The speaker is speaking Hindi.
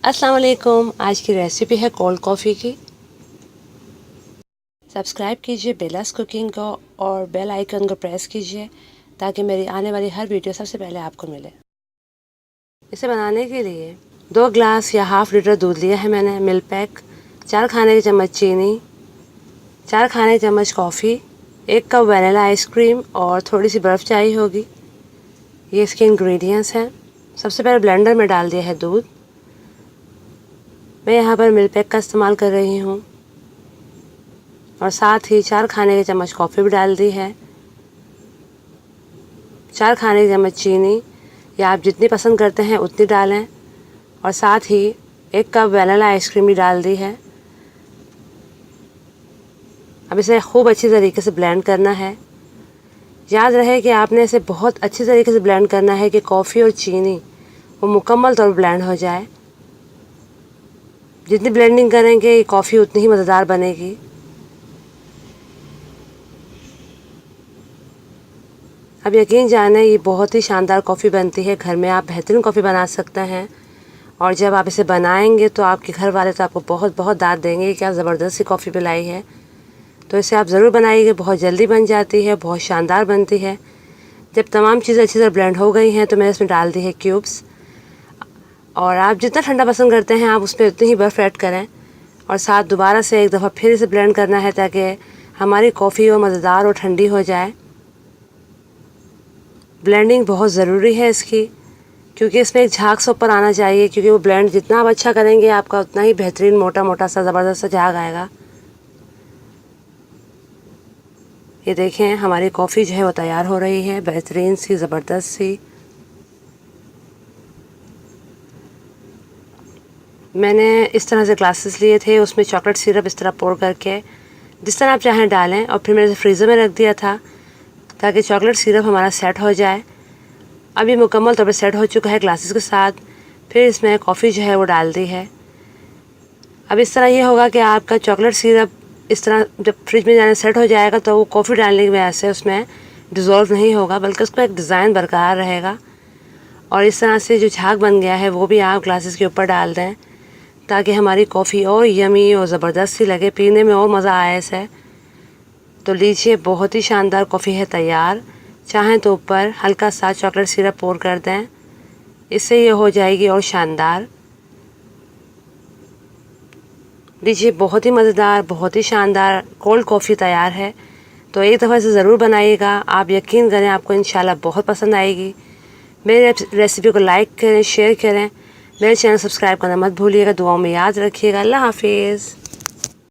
अस्सलाम वालेकुम। आज की रेसिपी है कोल्ड कॉफ़ी की। सब्सक्राइब कीजिए बेलास कुकिंग को और बेल आइकन को प्रेस कीजिए ताकि मेरी आने वाली हर वीडियो सबसे पहले आपको मिले। इसे बनाने के लिए 2 ग्लास या हाफ़ लीटर दूध लिया है मैंने, मिल्क पैक, 4 खाने के चम्मच चीनी, 4 खाने के चम्मच कॉफ़ी, 1 कप वनीला आइसक्रीम और थोड़ी सी बर्फ़ चाहिए होगी। ये इसके इंग्रेडिएंट्स हैं। सबसे पहले ब्लेंडर में डाल दिया है दूध। मैं यहाँ पर मिल्क पैक का इस्तेमाल कर रही हूँ और साथ ही 4 खाने के चम्मच कॉफ़ी भी डाल दी है, 4 खाने के चम्मच चीनी या आप जितनी पसंद करते हैं उतनी डालें और साथ ही 1 कप वनीला आइसक्रीम भी डाल दी है। अब इसे खूब अच्छी तरीके से ब्लेंड करना है। याद रहे कि आपने इसे बहुत अच्छी तरीके से ब्लेंड करना है कि कॉफ़ी और चीनी वो मुकम्मल तौर पर ब्लेंड हो जाए। जितनी ब्लेंडिंग करेंगे कॉफ़ी उतनी ही मज़ेदार बनेगी। अब यकीन जाने ये बहुत ही शानदार कॉफ़ी बनती है। घर में आप बेहतरीन कॉफ़ी बना सकते हैं और जब आप इसे बनाएंगे तो आपके घर वाले तो आपको बहुत बहुत दाद देंगे कि क्या ज़बरदस्त सी कॉफ़ी पिलाई है। तो इसे आप ज़रूर बनाइए, बहुत जल्दी बन जाती है, बहुत शानदार बनती है। जब तमाम चीज़ें अच्छी तरह ब्लेंड हो गई हैं तो मैंने इसमें डाल दी है क्यूब्स। और आप जितना ठंडा पसंद करते हैं आप उसमें उतनी ही बर्फ़ ऐड करें और साथ दोबारा से एक दफ़ा फिर इसे ब्लेंड करना है ताकि हमारी कॉफ़ी वो मज़ेदार और ठंडी हो जाए। ब्लेंडिंग बहुत ज़रूरी है इसकी, क्योंकि इसमें एक झाग सा ऊपर आना चाहिए, क्योंकि वो ब्लेंड जितना आप अच्छा करेंगे आपका उतना ही बेहतरीन मोटा मोटा सा ज़बरदस्त सा झाग आएगा। ये देखें हमारी कॉफ़ी जो है वो तैयार हो रही है, बेहतरीन सी ज़बरदस्त सी। मैंने इस तरह से ग्लासेस लिए थे, उसमें चॉकलेट सिरप इस तरह पोर करके जिस तरह आप चाहें डालें और फिर मैंने फ्रीज़र में रख दिया था ताकि चॉकलेट सिरप हमारा सेट हो जाए। अब ये मुकम्मल तौर पर सेट हो चुका है ग्लासेस के साथ। फिर इसमें कॉफ़ी जो है वो डाल दी है। अब इस तरह ये होगा कि आपका चॉकलेट सिरप इस तरह जब फ्रिज में जाने सेट हो जाएगा तो वो कॉफ़ी डालने की वजह से उसमें डिज़ोल्व नहीं होगा, बल्कि उसका एक डिज़ाइन बरकरार रहेगा। और इस तरह से जो झाग बन गया है वो भी आप ग्लासेस के ऊपर डाल दें ताकि हमारी कॉफ़ी और यमी और ज़बरदस्त सी लगे, पीने में और मज़ा आए इसे। तो लीजिए बहुत ही शानदार कॉफ़ी है तैयार। चाहें तो ऊपर हल्का सा चॉकलेट सिरप पोर कर दें, इससे ये हो जाएगी और शानदार। लीजिए बहुत ही मज़ेदार, बहुत ही शानदार कोल्ड कॉफ़ी तैयार है। तो एक दफ़ा इसे ज़रूर बनाइएगा, आप यकीन करें आपको इंशाल्लाह बहुत पसंद आएगी। मेरे रेसिपी को लाइक करें, शेयर करें, मेरे चैनल सब्सक्राइब करना मत भूलिएगा। दुआओं में याद रखिएगा। अल्लाह हाफिज़।